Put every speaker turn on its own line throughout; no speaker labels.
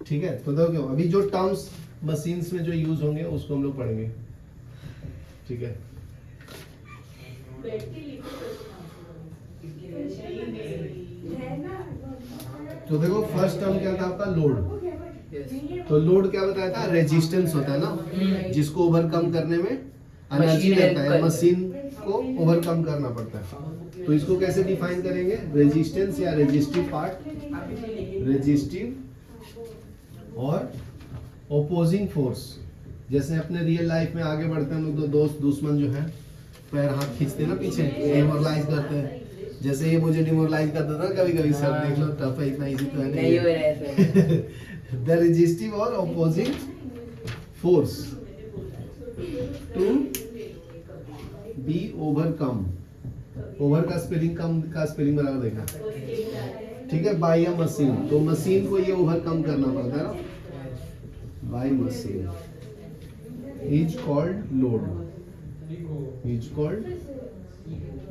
ठीक है, तो देखो अभी जो टर्म्स मशीन्स में जो यूज होंगे उसको हम लोग पढ़ेंगे। ठीक है, तो देखो फर्स्ट टर्म क्या था आपका, लोड। तो लोड क्या बताया था, रेजिस्टेंस होता है ना, जिसको ओवरकम करने में एनर्जी लगता है, मशीन को ओवरकम करना पड़ता है। तो इसको कैसे डिफाइन करेंगे, रेजिस्टेंस या रेजिस्टिव पार्ट, रेजिस्टिव और ओपोजिंग फोर्स। जैसे अपने रियल लाइफ में आगे बढ़ते हैं लोग तो दोस्त दुश्मन जो है पैर हाथ खींचते हैं ना पीछे, डिमोरलाइज करते हैं। जैसे ये मुझे डिमोरलाइज करता था कभी कभी, सर देख लो टफ है, इतना इजी तो है नहीं हो रहा है। द रेजिस्टिव और opposing force to be overcome. Over का स्पेलिंग, कम का स्पेलिंग बराबर देखना, ठीक है, बाय अ मशीन। तो मशीन को ये ओवरकम करना पड़ता है ना, by machine is called load, is called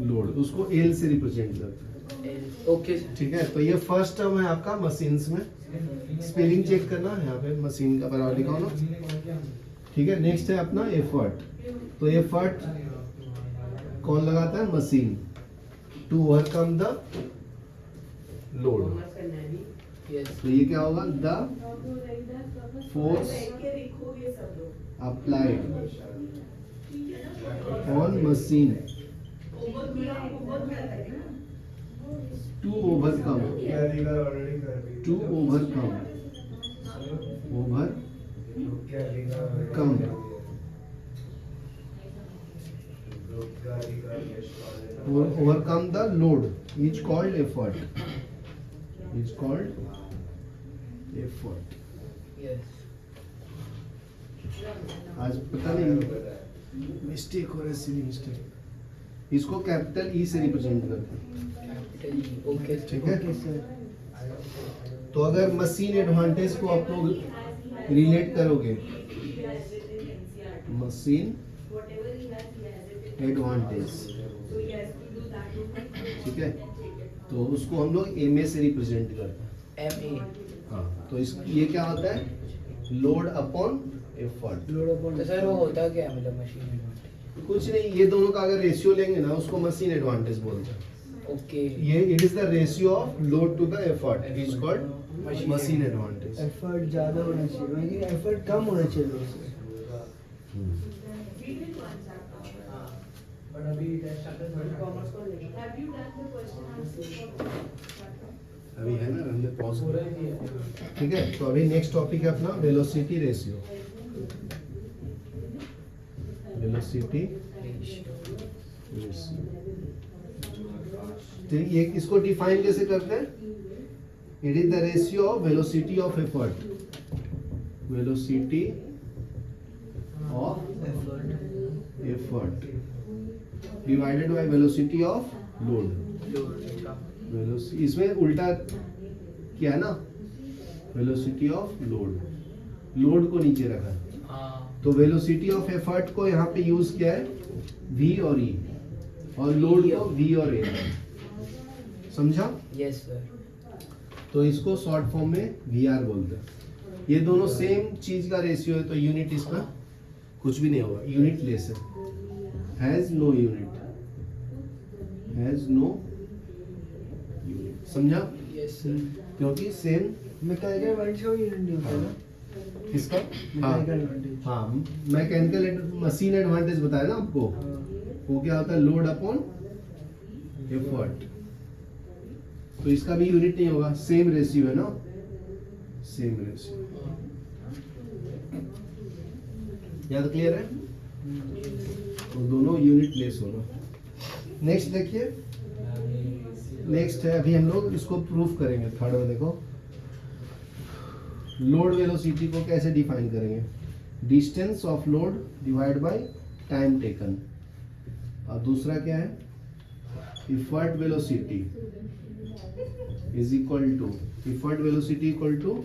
load. उसको एल से रिप्रेजेंट करते हैं।
ओके
ठीक है, तो ये फर्स्ट टर्म है आपका मशीन्स में। स्पेलिंग चेक करना, यहाँ पे मशीन का बराबर लिखा हो ना। ठीक है, नेक्स्ट है अपना एफर्ट। तो एफर्ट कौन लगाता है, machine, to overcome the load. तो ये क्या होगा, the force applied on machine to overcome, to overcome, overcome the load is called effort, is called effort. आज पता नहीं मिस्टेक हो रहा है, सिली मिस्टेक। इसको कैपिटल ई से रिप्रेजेंट करते हैं।
ओके
ठीक है, तो अगर मशीन एडवांटेज को आप लोग रिलेट करोगे, मशीन एडवांटेज, ठीक है, तो उसको हम लोग एम ए से रिप्रेजेंट करते हैं,
एम ए।
हाँ, तो इस ये क्या होता है, load upon effort.
Load upon, तो सर वो होता क्या है, मतलब मशीन एडवांटेज?
कुछ नहीं, ये दोनों का अगर रेशियो लेंगे ना उसको मशीन एडवांटेज बोलते हैं।
ओके,
ये it is the ratio of load to the effort, is called machine advantage.
Effort ज्यादा होना चाहिए, लेकिन एफर्ट कम होना चाहिए उससे।
अभी है ना, हमने पॉज करा। ठीक है, तो अभी नेक्स्ट टॉपिक है अपना वेलोसिटी रेशियो। वेलोसिटी रेशियो, तो ये इसको डिफाइन कैसे करते हैं, it is the ratio of velocity of effort, velocity of effort divided by velocity of load. Velocity इसमें उल्टा क्या है ना, वेलोसिटी ऑफ लोड, लोड को नीचे रखा है। तो वेलोसिटी ऑफ एफर्ट को यहाँ पे यूज किया है v और e, और लोड को v और a। समझा?
Yes sir.
तो इसको शॉर्ट फॉर्म में VR बोलते हैं। ये दोनों सेम चीज का रेशियो है, तो यूनिट इसका कुछ भी नहीं होगा, यूनिट लेस है, has no unit, has no unit. समझा?
Yes sir.
क्योंकि सेम
मैकेनिकल एडवांटेज को यूनिट नहीं होता ना,
किसका,
मैकेनिकल एडवांटेज।
हाँ, मैकेनिकल मशीन एडवांटेज बताया ना आपको, वो क्या होता है, लोड अपॉन एफर्ट। तो इसका भी यूनिट नहीं होगा, सेम रेशियो है ना, सेम रेशियो। याद क्लियर है? तो दोनों यूनिट लेस होगा। नेक्स्ट देखिए, नेक्स्ट है, अभी हम लोग इसको प्रूफ करेंगे। थर्ड में देखो, लोड वेलोसिटी को कैसे डिफाइन करेंगे, distance of load divide by time taken. और दूसरा क्या है, effort velocity is equal to, effort velocity equal to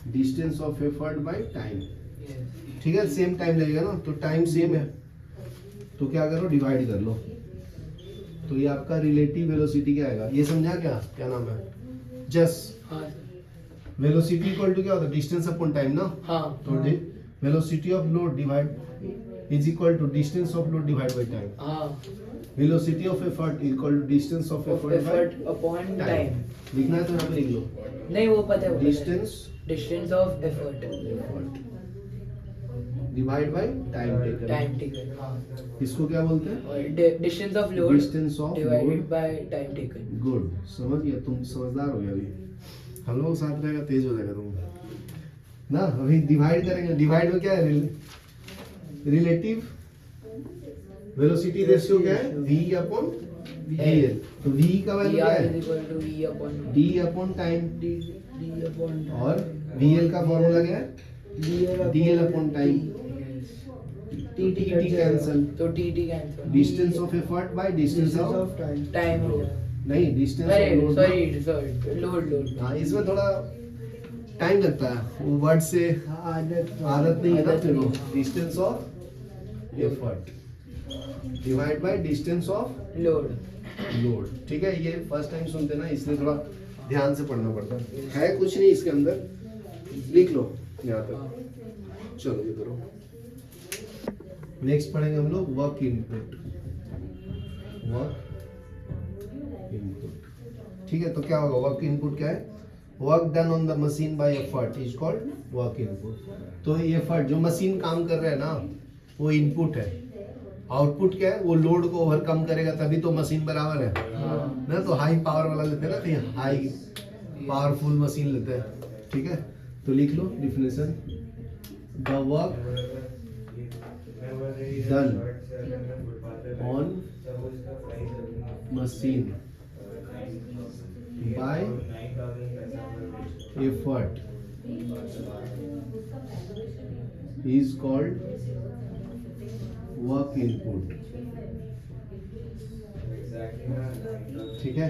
distance of effort by time. ठीक है, सेम टाइम लगेगा ना, तो टाइम सेम है, तो क्या करो, डिवाइड कर लो। तो ये आपका रिलेटिव वेलोसिटी क्या आएगा, ये समझा क्या, क्या नाम है, जस्ट वेलोसिटी इक्वल टू क्या होता है, डिस्टेंस अपॉन टाइम ना।
हाँ
तो velocity of load divide is equal to distance of load divide by time.
हाँ
velocity of effort equal to distance of effort by
effort upon time.
लिखना है तो यहाँ पे लिख लो,
नहीं वो पता है,
distance
of effort
divide by time taken.
Time taken. हाँ
इसको क्या बोलते हैं,
और distance of load
distance of
divided
load.
Bye time taken.
Good, समझ गया, तुम समझदार हो गया। अभी हम लोग साथ रहेगा तेज हो जाएगा तुम ना। अभी डिवाइड करेंगे, डिवाइड में क्या है, रिलेटिव वेलोसिटी रेशियो क्या है, v अपॉन vl। तो v का वैल्यू क्या है, d अपॉन टाइम। और vl का फॉर्मूला क्या है, dl upon time. T cancel,
तो T cancel.
Distance of effort by distance of
time.
Time हो गया।
नहीं, डिस्टेंस ऑफ
अरे
लोड।
Sorry load.
हाँ, इसमें थोड़ा टाइम लगता है, वो वर्ड से
आदत
आदत नहीं है ना।
आदत
फिर
नहीं।
Distance of effort divide by distance of
load.
Load. ठीक है, ये फर्स्ट टाइम सुनते ना, इसलिए थोड़ा ध्यान से पढ़ना पड़ता है कुछ नहीं इसके अंदर, लिख लो यहाँ तक। चलो ये करो। नेक्स्ट पढ़ेंगे हम लोग वर्क इनपुट। ठीक है, तो क्या होगा, वर्क इनपुट क्या है, work done on the machine bye effort is called work input. तो ये एफर्ट जो मशीन काम कर रहा है ना, वो इनपुट है। आउटपुट क्या है, वो लोड को ओवरकम करेगा तभी तो मशीन बराबर है ना। तो हाई पावर वाला लेते हैं ना, कहीं हाई पावरफुल मशीन लेते हैं। ठीक है, तो लिख लो definition, the work done on machine by effort is called work input। ठीक है,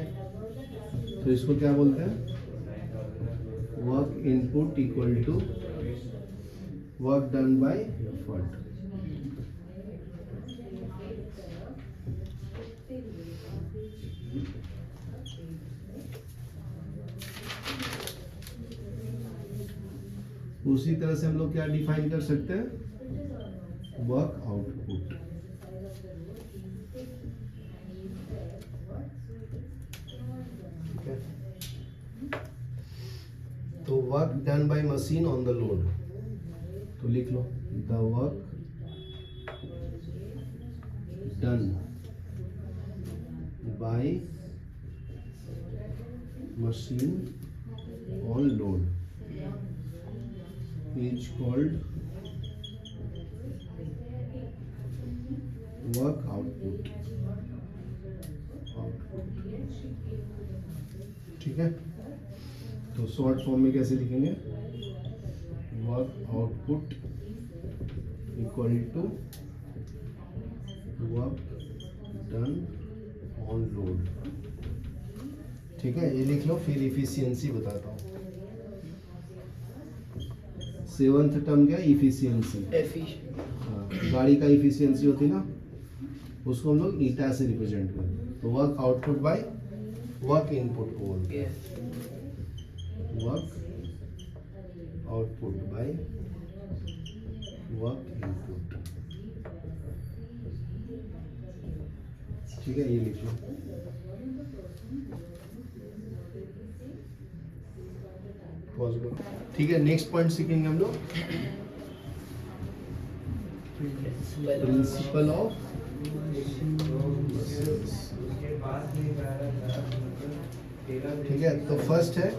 तो इसको क्या बोलते हैं, work input equal to work done by effort. उसी तरह से हम लोग क्या डिफाइन कर सकते हैं, वर्क आउटपुट। ठीक है, तो work done by machine on the load, तो लिख लो, the work done by machine on load is called work output। ठीक है, तो शॉर्ट फॉर्म में कैसे लिखेंगे, work output equal to work done on load. ठीक है, ये लिख लो, फिर इफिशियंसी बताता हूँ। सेवंथ टर्म क्या है, इफिशियंसी। गाड़ी का इफिशियंसी होती है ना, उसको हम लोग ईटा से रिप्रेजेंट करते हैं। तो work output by work input को बोलते हैं, work output by work input. ठीक है, ये लिख लो। पॉज करो। ठीक है, नेक्स्ट पॉइंट सीखेंगे हम लोग, प्रिंसिपल ऑफ ठीक है, तो फर्स्ट है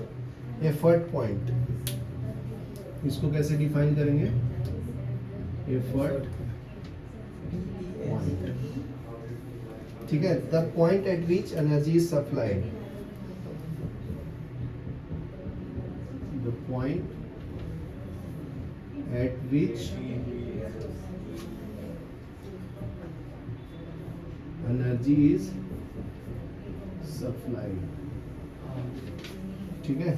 एफर्ट पॉइंट। इसको कैसे डिफाइन करेंगे, एफर्ट पॉइंट। ठीक है, the point eight which energy is supplied, the point at which energy is supplied। ठीक है,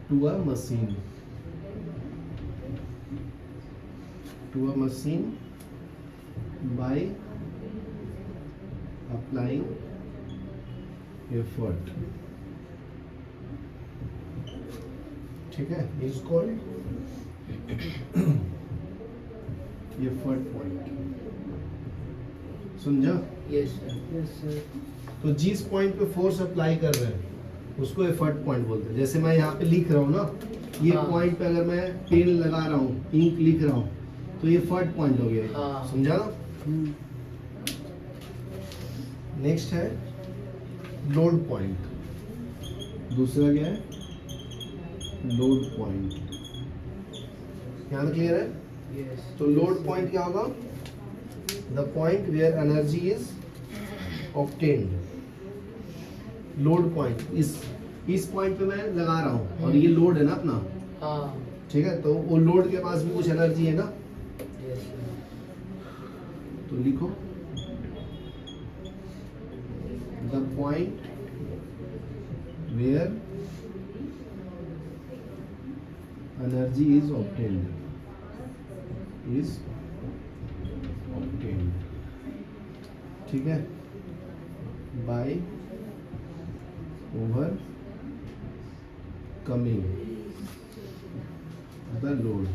to a machine by applying effort। ठीक है, इज कॉल्ड एफर्ट पॉइंट। समझा?
Yes, sir.
Yes, sir.
तो जिस पॉइंट पे फोर्स अप्लाई कर रहे हैं उसको एफर्ट पॉइंट बोलते हैं। जैसे मैं यहाँ पे लिख रहा हूँ ना, ये
हाँ।
पॉइंट पे अगर मैं पेन लगा रहा हूँ, इंक लिख रहा हूँ, तो ये एफर्ट पॉइंट हो गया।
हाँ।
समझा ना?
Hmm.
नेक्स्ट है लोड पॉइंट। दूसरा क्या है? Load point. यहाँ तक क्लियर है?
Yes.
तो लोड पॉइंट क्या होगा? The point where energy is obtained. Load point, इस पॉइंट पे मैं लगा रहा हूँ और ये लोड है ना अपना,
हाँ.
ठीक है, तो वो लोड के पास भी कुछ एनर्जी है ना,
Yes, sir.
तो लिखो the point where energy is obtained ठीक है, by overcoming the load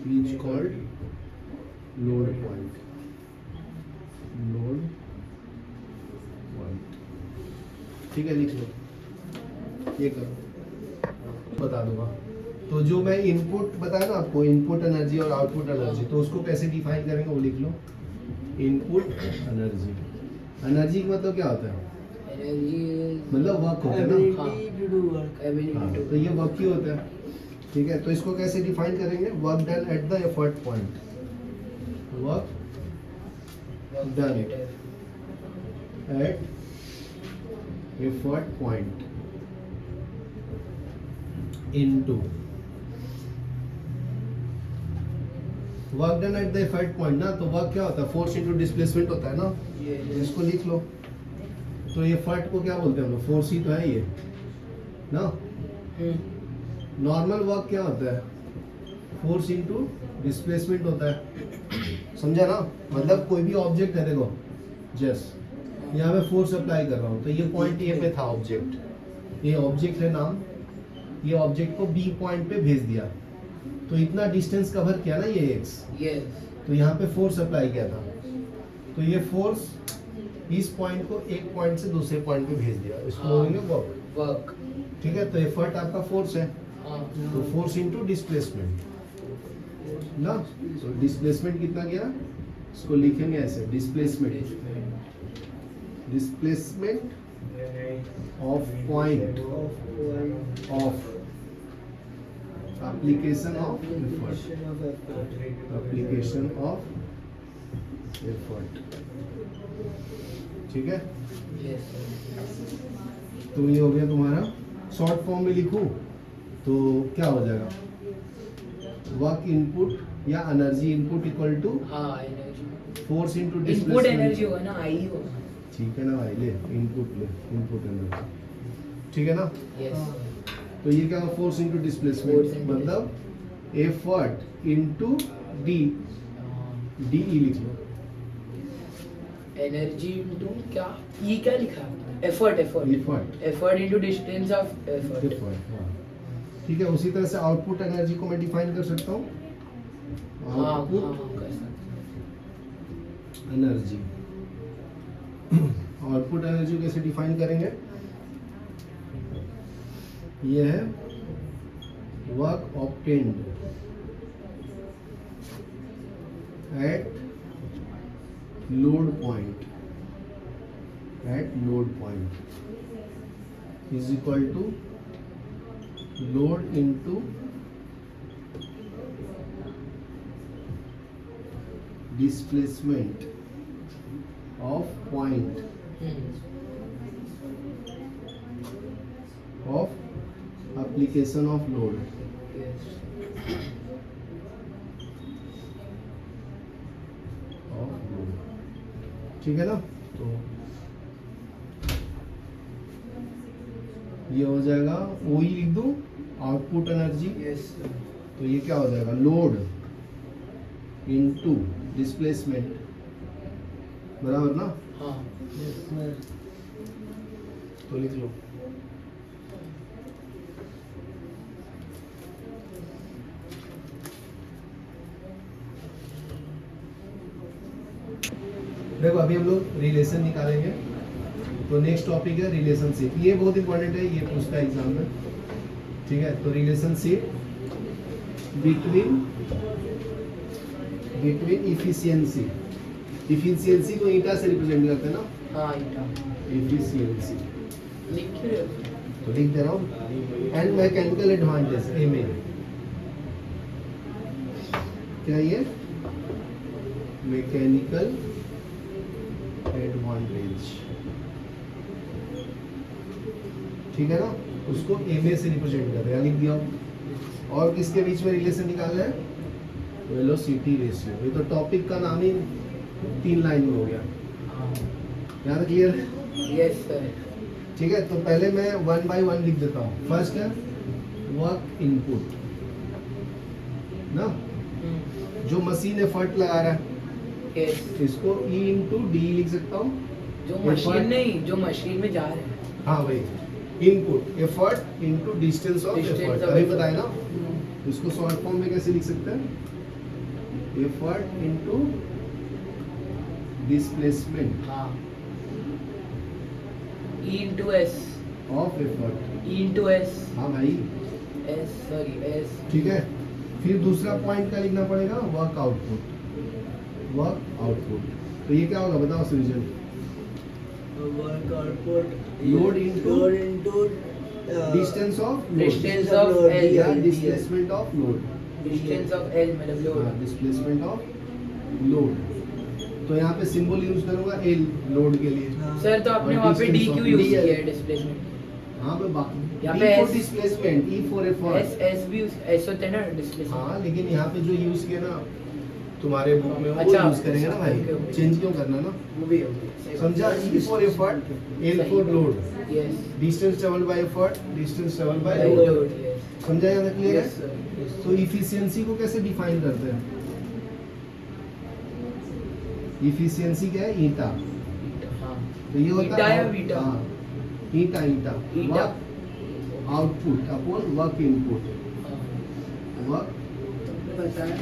is called load point. Load point. ठीक है, लिख लो, ये करो, बता दूंगा। तो जो मैं इनपुट बताया ना आपको, इनपुट एनर्जी और आउटपुट एनर्जी, तो उसको कैसे डिफाइन करेंगे वो लिख लो। इनपुट एनर्जी, एनर्जी का मतलब क्या होता है?
Energy is
मतलब वर्क होता है ना।
Ability to do work.
ability
हाँ,
to.
तो ये वर्क ही होता है। ठीक है, तो इसको कैसे डिफाइन करेंगे? Work done at the effort point. Work done
It is.
at effort point into work done at the effort point ना, तो वर्क क्या होता है? फोर्स इनटू डिस्प्लेसमेंट होता है ना।
Yes.
तो इसको लिख लो। तो एफर्ट को क्या बोलते हैं हम लोग? फोर्स ही तो है ये ना।
Hmm.
नॉर्मल वर्क क्या होता है? फोर्स इनटू डिस्प्लेसमेंट होता है। समझा ना? मतलब कोई भी ऑब्जेक्ट है, देखो जस्ट यहाँ पे फोर्स अप्लाई कर रहा हूँ, तो ये पॉइंट ए पे था ऑब्जेक्ट, ये ऑब्जेक्ट है नाम, ये ऑब्जेक्ट को बी पॉइंट पे भेज दिया, तो इतना डिस्टेंस कवर किया ना ये एक्स,
Yes.
तो यहाँ पे फोर्स अप्लाई किया था, तो ये फोर्स इस पॉइंट को एक पॉइंट से दूसरे पॉइंट पे भेज दिया, इसको
हाँ।
बोलेंगे वर्क।
Work.
ठीक है, तो एफर्ट आपका फोर्स है,
हाँ.
तो फोर्स इनटू डिस्प्लेसमेंट ना, तो डिस्प्लेसमेंट कितना गया? इसको लिखेंगे ऐसे, displacement of point of application of effort, application of effort. ठीक है,
Yes, sir.
तो ये हो गया तुम्हारा। शॉर्ट फॉर्म में लिखूं तो क्या हो जाएगा? वर्क इनपुट या एनर्जी इनपुट इक्वल टू
हाँ, energy.
Force into
Input
displacement.
energy होगा ना, I होगा.
ठीक है ना भाई, ले इनपुट एनर्जी, ठीक है ना।
Yes.
तो ये क्या होगा? Force into
Force
displacement,
into
मतलब effort into D, D E लिख लो।
Energy into क्या? ये क्या लिखा है? Effort.
Effort.
Effort into distance of effort.
Effort, हाँ ठीक है। उसी तरह से आउटपुट एनर्जी को मैं डिफाइन कर सकता हूँ,
हाँ,
आउटपुट
कर सकते
एनर्जी। आउटपुट एनर्जी कैसे डिफाइन करेंगे? ये है work obtained at load point, is equal to load into displacement of point
हैं.
of application of load।
Yes.
of load, ठीक है ना। तो ये हो जाएगा, वही लिख दूं आउटपुट एनर्जी,
Yes.
तो ये क्या हो जाएगा? लोड इनटू डिस्प्लेसमेंट, बराबर ना।
हाँ.
Yes, sir.
तो लिख लो। देखो अभी हम लोग रिलेशन निकालेंगे, तो नेक्स्ट टॉपिक है रिलेशनशिप। ये बहुत इंपॉर्टेंट है, ये पूछता है एग्जाम में, ठीक है। तो रिलेशनशिप बिटवीन इफिशियंसी, इफिशियंसी को ईटा से रिप्रेजेंट करते हैं ना,
हाँ ईटा
इफिशियंसी,
लिख क्यों रहे हो?
तो लिख दे रहा हूँ। And mechanical advantage, M A, क्या ये मैकेनिकल एडवांटेज, ठीक है ना, उसको एम ए से रिप्रेजेंट कर रहे हैं, लिख दिया। और किसके बीच में रिलेशन निकालना है, वेलोसिटी रेशियो। ये तो टॉपिक का नाम ही 3 लाइन में हो गया,
हाँ
यहाँ तक क्लियर है?
Yes sir.
ठीक है, तो पहले मैं 1 by 1 लिख देता हूँ। फर्स्ट है वर्क इनपुट ना, जो मशीन एफर्ट लगा रहा है,
यस,
इसको E into D लिख सकता हूँ।
जो मशीन नहीं, जो मशीन में जा रहे हैं।
हाँ भाई, input effort into distance of
Distance
effort,
of
अभी
effort।
बताया ना। इसको शॉर्ट फॉर्म में कैसे लिख सकते हैं, एफर्ट इनटू डिस्प्लेसमेंट
हाँ, E into S,
of effort.
E into S,
हाँ भाई,
S सॉरी S,
ठीक है। फिर दूसरा पॉइंट का लिखना पड़ेगा वर्क आउटपुट, वर्क आउटपुट। तो ये क्या होगा बताओ सृजन,
work output
load into
load into
distance of
Distance of L,
या displacement of load,
distance of L मतलब लोड।
Displacement of load. तो यहाँ पे सिंबल यूज करूंगा एल लोड के लिए।
सर तो आपने
और
वहाँ पे
distance
DQ
of
use
DL।
किया है डिस्प्लेसमेंट।
हाँ पे बाकी
यहाँ
D
पे
for
S-
displacement, E for effort।
S भी S होता है ना डिस्प्लेसमेंट।
हाँ लेकिन यहाँ पे जो यूज किया ना तुम्हारे बुक में वो
अच्छा,
यूज करेंगे ना भाई,
okay, okay।
चेंज क्यों करना ना,
वो भी होगी।
समझा। E for effort, L for load,
yes,
distance travelled by effort, distance travelled by
load,
load.
Yes.
समझा यहाँ तक क्लियर
Yes,
है?
sir।
तो इफिशियंसी को कैसे डिफाइन करते हैं, इफिशियंसी क्या है, ईटा।
हाँ,
तो ये होता
ईटा
है
या वीटा?
हाँ, eta eta,
eta.
Work output upon work input, work
बताया।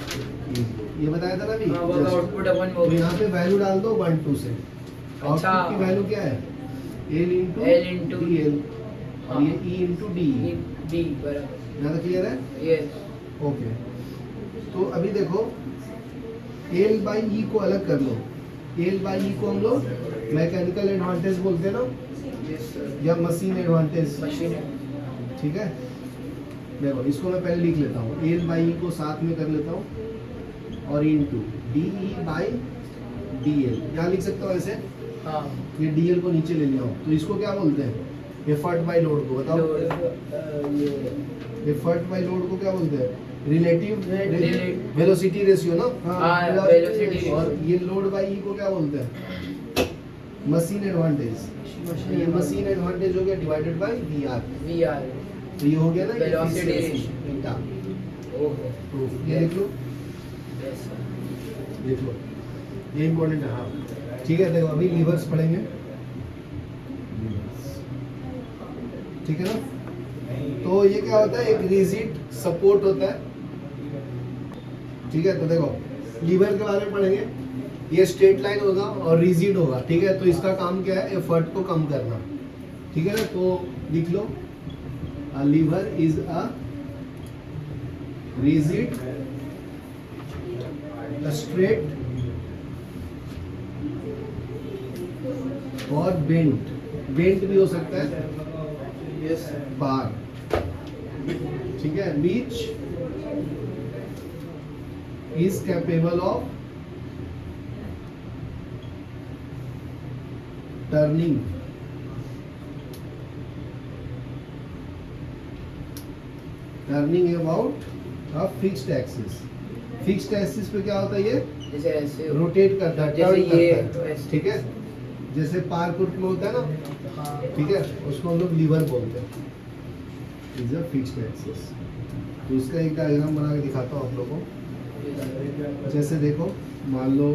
इनपुट, ये बताया था ना अभी।
हाँ, वर्क
Just।
आउटपुट अपन
तो यहाँ पे वैल्यू डाल दो 1 2 से।
अच्छा।
आउटपुट की वैल्यू क्या है, L into
L into
DL,
हाँ।
और ये E into D।
D बराबर।
यहाँ तक क्लियर है?
Yes,
okay. तो अभी देखो L by E को अलग कर लो। L by E को हम लोग मैकेनिकल एडवांटेज बोलते हैं ना,
यस सर।
या मशीन एडवांटेज,
मशीन है।
ठीक है। देखो इसको मैं पहले लिख लेता हूँ, L by E को साथ में कर लेता हूँ, और इनटू DE by DL, यहाँ लिख सकता हूँ ऐसे।
हाँ,
ये DL को नीचे ले लिया हूँ, तो इसको क्या बोलते हैं, एफर्ट बाय लोड को बताओ। एफर्ट बाय लोड को क्या बोलते हैं, रिलेटिव
Relative-
वेलोसिटी रेशियो ना।
हाँ, velocity
और ये लोड बाय ई को क्या बोलते हैं, मशीन एडवांटेज। ये मशीन एडवांटेज हो गया divided by V R,
VR।
तो ये हो गया ना
Velocity
efficiency, ईटा।
ओहो,
तो ये लिख लो,
यस सर।
लिख लो, ये इम्पोर्टेंट है। हाँ ठीक है, देखो अभी लीवर्स पढ़ेंगे, ठीक है ना। तो ये क्या होता है, एक रिजिड सपोर्ट होता है, ठीक है। तो देखो लीवर के बारे में पढ़ेंगे, ये स्ट्रेट लाइन होगा और रिजिड होगा, ठीक है। तो इसका काम क्या है, एफर्ट को कम करना, ठीक है ना। तो लिख लो, lever is a rigid straight और बेंट, बेंट भी हो सकता है,
यस
बार, ठीक है। Which is capable of turning, turning about a fixed axis. Fixed axis पे क्या होता है, ये
जैसे ऐसे
रोटेट करता है,
जैसे
टर्न
ये
करता है,
ऐसे।
ठीक है। जैसे पार्क उर्क में होता है ना,
हाँ,
ठीक है, उसको हम लोग लीवर बोलते हैं, इज अ फिक्स्ड एक्सिस। तो उसका एक डायग्राम बना के दिखाता हूँ आप लोगों को। जैसे देखो, मान लो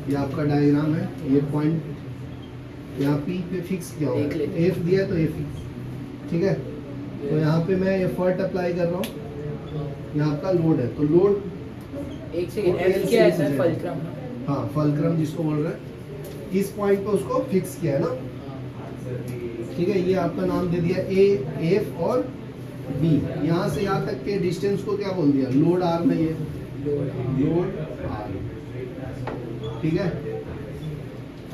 ये आपका डायग्राम है, ये पॉइंट यहाँ पी पे फिक्स किया हुआ
देख
है,
लेते हैं।
एफ दिया है तो एफ, ठीक है। तो यहाँ पे मैं एफर्ट अप्लाई कर रहा हूँ, यहाँ आपका लोड है, तो लोड
एक सेकंड,
वो
एफ
L
क्या है
से
सर?
नीचे
फलक्रम ना?
हाँ फलक्रम जिसको बोल रहे हैं, इस पॉइंट पे उसको फिक्स किया है ना, ठीक है। ये आपका नाम दे दिया ए, एफ और बी। यहाँ से यहाँ तक के डिस्टेंस को क्या बोल दिया, लोड आर में, ये लोड आर, ठीक है।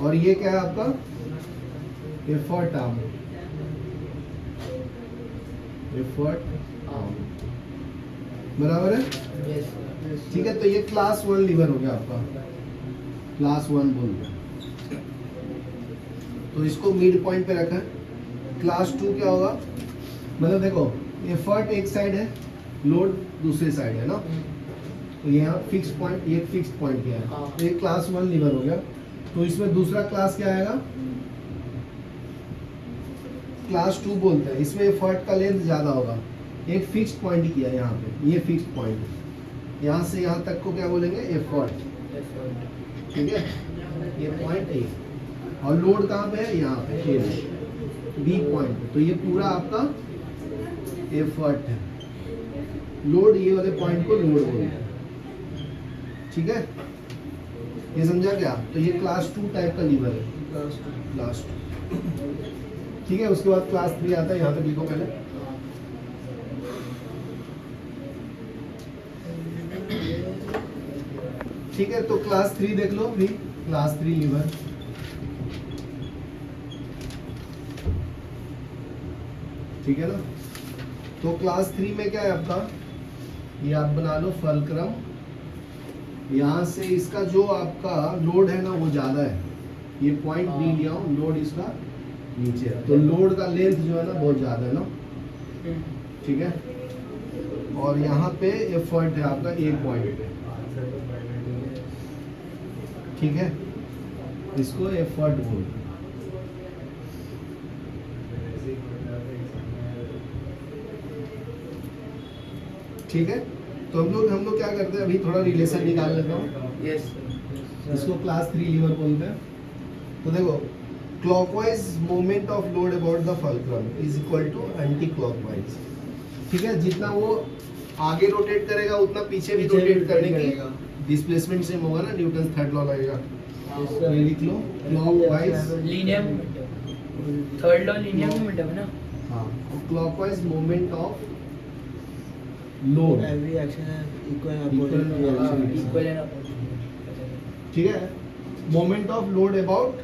और ये क्या है आपका एफर्ट आर्म, एफर्ट आर्म, बराबर है,
यस।
ठीक है। तो ये क्लास 1 लीवर हो गया आपका, क्लास 1 बोलते हैं। तो इसको मिड पॉइंट पे रखा है। क्लास 2 क्या होगा, मतलब देखो एफर्ट एक साइड है, लोड दूसरी साइड है ना, तो यहाँ फिक्स पॉइंट, ये फिक्स पॉइंट क्या है,
हाँ।
तो ये क्लास 1 लीवर हो गया। तो इसमें दूसरा क्लास क्या आएगा, क्लास 2 बोलते हैं। इसमें एफर्ट का लेंथ ज्यादा होगा, एक फिक्स पॉइंट किया है यहाँ पे, ये फिक्स पॉइंट, यहाँ से यहाँ तक को क्या बोलेंगे, एफर्ट, ठीक है। ये पॉइंट ए, और लोड कहाँ पे है, यहाँ पे ए, बी पॉइंट। तो ये पूरा आपका एफर्ट है, लोड ये वाले पॉइंट को लोड बोलते हैं, ठीक है। ये समझा क्या, तो ये क्लास 2 टाइप का लीवर है, क्लास 2, ठीक है। उसके बाद क्लास 3 आता है, यहाँ तक लिखो पहले। ठीक है, तो क्लास 3 देख लो भी, क्लास 3 लीवर, ठीक है ना। तो क्लास 3 में क्या है आपका, ये आप बना लो फलक्रम, यहाँ से इसका जो आपका लोड है ना वो ज्यादा है, ये पॉइंट बी लिया हूँ, लोड इसका नीचे है, तो लोड का लेंथ जो है ना बहुत ज्यादा है ना, ठीक है। और यहाँ पे एफर्ट है आपका एक पॉइंट पे, ठीक है, इसको एफर्ट बोलते हैं। ठीक है, तो हम लोग क्या करते हैं, अभी थोड़ा रिलेशन निकाल लेता हूँ।
यस।
इसको क्लास 3 लीवर बोलते हैं। तो देखो clockwise moment of load about the fulcrum is equal to anti clockwise, ठीक है। जितना वो आगे रोटेट करेगा उतना पीछे भी रोटेट करने की डिस्प्लेसमेंट सेम होगा ना, न्यूटन थर्ड लॉ लगेगा। तो ये लिख लो clockwise,
linear momentum, third law linear momentum है ना?
हाँ, clockwise moment of load,
Every action has equal and
Equal and
opposite
opposite.
reaction.
Equal and opposite,
ठीक है। Moment of load about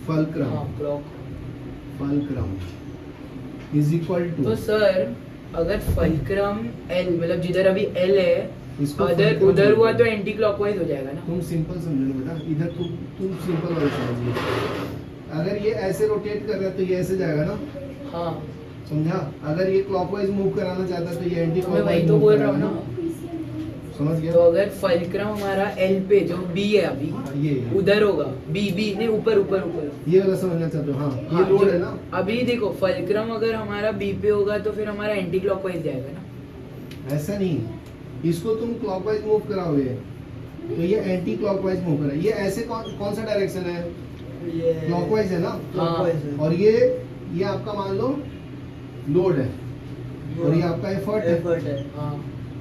fulcrum,
हाँ clock.
Fulcrum is equal to,
तो sir अगर fulcrum L, मतलब जिधर अभी एल है,
इसको
अगर
फलक्रम
उधर हुआ
बोलते
तो
हैं।
एंटी क्लॉकवाइज हो जाएगा ना?
तुम सिंपल समझो ना बेटा, इधर तुम सिंपल वाला समझिए। अगर ये ऐसे रोटेट कर रहा है तो ये ऐसे जाएगा ना,
हाँ,
समझा। अगर ये क्लॉकवाइज मूव कराना चाहता है तो ये एंटी
मैं वही
क्लॉकवाइज
तो
मूव
बोल रहा
कराएगा
हूँ
ना,
ना।
समझ गया।
तो अगर फलक्रम हमारा एल पे जो बी है अभी,
हाँ, ये
उधर होगा बी, बी नहीं, ऊपर ऊपर ऊपर।
ये वाला समझना चाहते हो, हाँ
हाँ,
ये लोड
जो-
है ना।
अभी देखो फलक्रम अगर हमारा बी पे होगा तो फिर हमारा एंटी क्लॉकवाइज जाएगा ना?
ऐसा नहीं, इसको तुम क्लॉकवाइज मूव कराओगे तो ये एंटी क्लॉकवाइज मूव करेगा। ये ऐसे कौन सा डायरेक्शन है,
ये
क्लॉकवाइज है ना।
clockwise है।
और ये आपका मान लो लोड है, और ये आपका एफर्ट है,
Effort है।
हाँ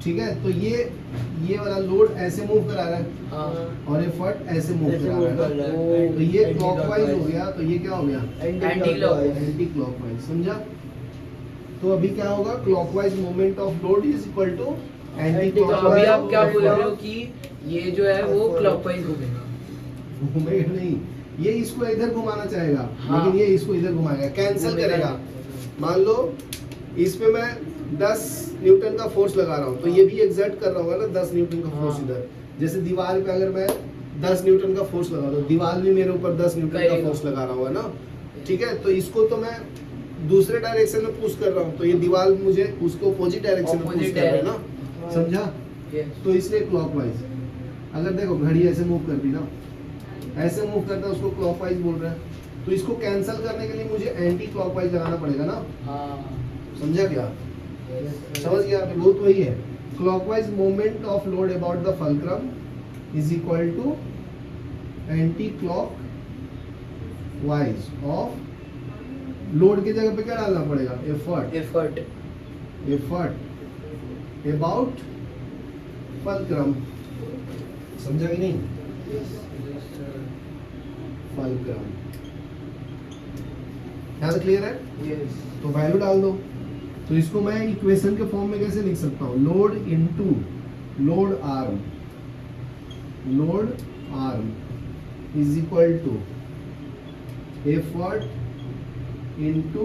ठीक है। तो ये वाला लोड ऐसे मूव करा रहा है
हाँ।
और एफर्ट ऐसे मूव
ऐसे
करा
move
रहा
कर
है
रहा
ना।
है।
तो ये
Anti-
क्लॉकवाइज हो
anti-clockwise।
गया, तो ये क्या हो गया,
Anti-clockwise।
एंटी क्लॉकवाइज, समझा। तो अभी क्या होगा, clockwise moment of load is equal to anti
तो अभी
क्लॉकवाइज।
आप क्या बोल रहे हो कि ये जो है वो क्लॉकवाइज घूमेगा?
घूमेगा नहीं, ये इसको इधर घुमाना चाहेगा,
हाँ।
लेकिन ये इसको इधर घुमाएगा, कैंसिल
घूमेगा
करेगा। मान लो इस पे मैं 10 न्यूटन का फोर्स लगा रहा हूँ, तो ये भी एग्जर्ट कर रहा होगा ना 10 न्यूटन का फोर्स
हाँ।
इधर। जैसे दीवार पे अगर मैं 10 न्यूटन का फोर्स लगा दूँ, दीवार भी मेरे ऊपर 10 न्यूटन का
करेगा।
फोर्स लगा रहा होगा ना, ठीक है। तो इसको तो मैं दूसरे डायरेक्शन में पुश कर रहा हूँ, तो ये दीवार मुझे उसको अपोजिट डायरेक्शन में पुश
Opposite
कर रहा है ना,
हाँ।
समझा।
Yes.
तो इसलिए क्लॉकवाइज। अगर देखो घड़ी ऐसे मूव करती ना, ऐसे मूव करता है, उसको क्लॉकवाइज बोल रहा है। तो इसको कैंसिल करने के लिए मुझे एंटी क्लॉकवाइज लगाना पड़ेगा ना,
हाँ।
समझा क्या, समझ गया। वो तो वही है, clockwise moment of load about the fulcrum is equal to anti clockwise of load की जगह पे क्या डालना पड़ेगा effort
effort
effort about fulcrum समझा कि नहीं फलक्रम यहाँ तक क्लियर है
यस
तो वैल्यू डाल दो तो इसको मैं इक्वेशन के फॉर्म में कैसे लिख सकता हूँ load into load arm is equal to effort into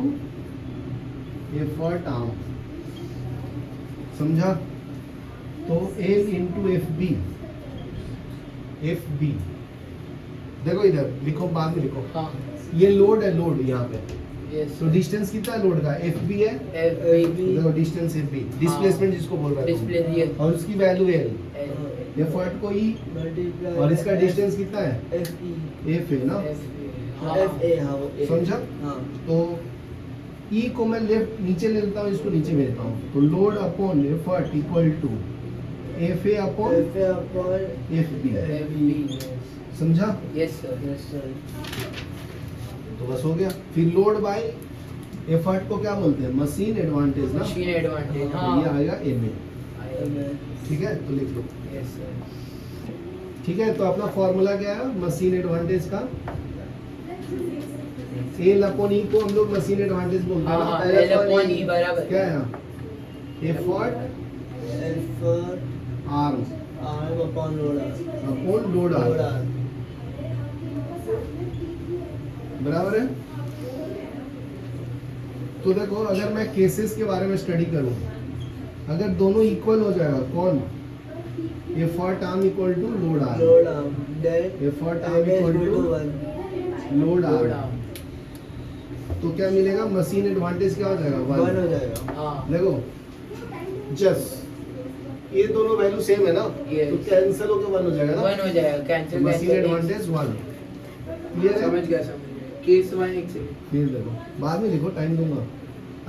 effort arm समझा तो एल इंटू एफ बी देखो इधर लिखो बाद में लिखो
हाँ
ये लोड है लोड यहाँ पे
यस
तो डिस्टेंस कितना है लोड का एफ बी है
एफबी
देखो डिस्टेंस एफ बी डिस्प्लेसमेंट जिसको बोल रहा है
डिस्प्ले ये
और उसकी वैल्यू एल एफर्ट को ई
मल्टीप्लाई
और इसका डिस्टेंस कितना है
एफ ई
एफ है ना
एफ ए हाँ वो A।
समझा
हाँ
तो ई को मैं लेफ्ट नीचे ले लेता हूँ इसको नीचे भेजता हूँ तो load upon effort equal to F A upon
F A upon
F B
F B
समझा
यस सर
यस सर
तो बस हो गया फिर लोड बाय एफर्ट को क्या बोलते हैं मशीन एडवांटेज ना
मशीन एडवांटेज
तो
हाँ
ये आएगा एम ए
एम
ठीक है तो लिख लो
यस सर
ठीक है तो अपना फॉर्मूला क्या है मशीन एडवांटेज का एल अपॉन ई को हम लोग मशीन एडवांटेज बोलते हैं
हाँ
ना
हाँ
L
एल अपॉन ई बराबर
क्या है effort
effort
arm
arm upon load
upon load arm बराबर है तो देखो अगर मैं केसेस के बारे में स्टडी करूं अगर दोनों इक्वल हो जाएगा कौन effort arm equal to load arm
load arm then
effort arm equal to load
load
arm
arm
तो क्या मिलेगा मशीन एडवांटेज क्या हो जाएगा
1 हो
1
जाएगा
हाँ
देखो जस्ट ये दोनों वैल्यू सेम है ना
Yes.
तो कैंसिल होकर 1 हो जाएगा ना
1 हो जाएगा कैंसिल
मशीन एडवांटेज 1 क्लियर है
समझ गया केस 1 एक से
फिर देखो बाद में लिखो टाइम दूंगा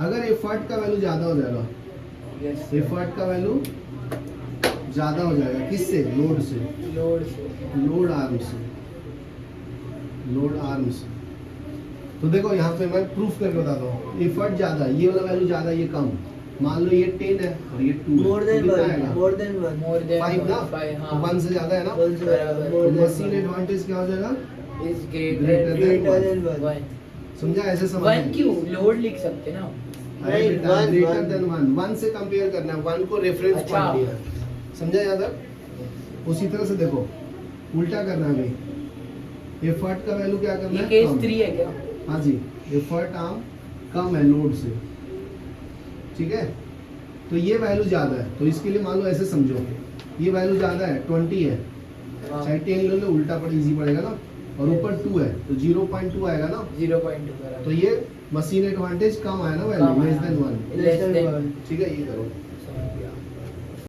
अगर एफर्ट का वैल्यू ज्यादा हो जाएगा
यस
एफर्ट का वैल्यू ज्यादा हो जाएगा किससे लोड से
लोड से
लोड आर्म से तो देखो यहाँ पे मैं प्रूफ करके बताता हूँ एफर्ट ज्यादा ये वाला वैल्यू ज्यादा ये कम मान लो ये 10 है और ये 2
more than 1 more than 1
more than
5 ना
5
तो
हाँ
1 से ज्यादा है ना
बराबर।
तो मशीन एडवांटेज क्या हो जाएगा
is
Greater
greater
than
than 1
1
समझा ऐसे समझ
1 क्यों लोड लिख सकते ना
नहीं, one,
ग्रेटर
one.
देन 1 1 से कंपेयर करना है 1 को रेफरेंस
अच्छा।
पॉइंट लिया है। समझा याद है उसी तरह से देखो उल्टा करना है भाई एफर्ट का वैल्यू क्या करना
ये
है
केस
कम।
3 है क्या
हाँ जी एफर्ट आर्म कम है लोड से ठीक है तो ये वैल्यू ज्यादा है तो इसके लिए मान लो ऐसे समझो ये वैल्यू ज्यादा है 20 है
हाँ
साइड 10 ले लो उल्टा पड़ इजी पड़ेगा ना और ऊपर 2 है तो 0.2 आएगा ना
0.2
तो
बराबर
ये मशीन एडवांटेज कम आया ना वैल्यू
कम
लेस
आया।
देन 1
लेस देन
ठीक है ये करो
समझ गया